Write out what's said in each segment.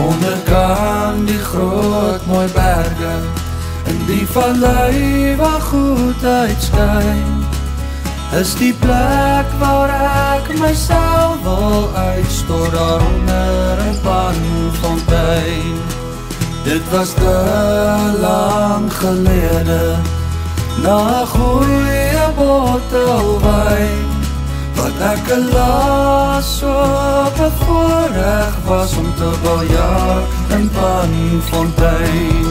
Onderkant die groot mooi berge, in die vallei waar goedheid skyn, is die plek waar ek myself wil uitstort, daaronder 'n panfontein. Dit was te lang gelede, na 'n goeie bottel wyn, wat ek 'n las op 'n voorreg was om te biljart in Panfontein.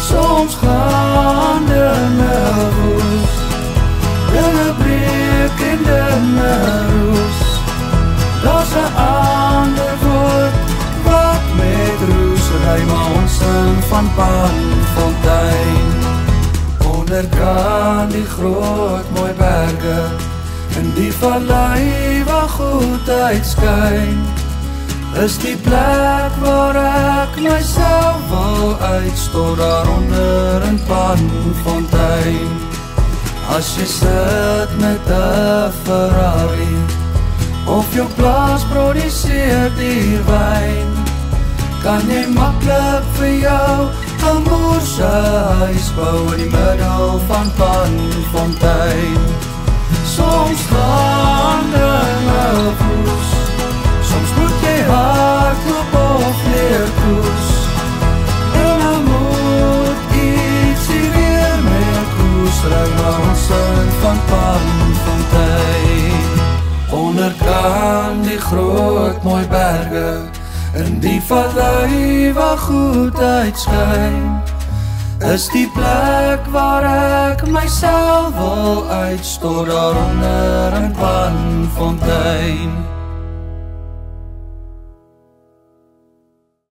Soms gaan dinge woes, dinge breek en dinge roes. Daar's 'n ander woord wat met roes ry, maar ons sing van Panfontein. Onderkant die groot mooi berge, in die vallei waar goedheid skyn, is die plek waar ek myself wil uitstort, daaronder 'n Panfontein. As jy sit met 'n Ferrari, of jou plaas produseer die wyn, kan jy maklik vir jou 'n moershuis bou in die middel van Panfontein. Soms gaan dinge woes, soms moet jy hardloop of neerkoes, en dan moet ietsie weer met koes ry, maar ons sing van Panfontein. Onderkant die groot mooi berge, in die vallei waar goedheid skyn, is die plek waar ek myself wil uitstort, daaronder 'n Panfontein.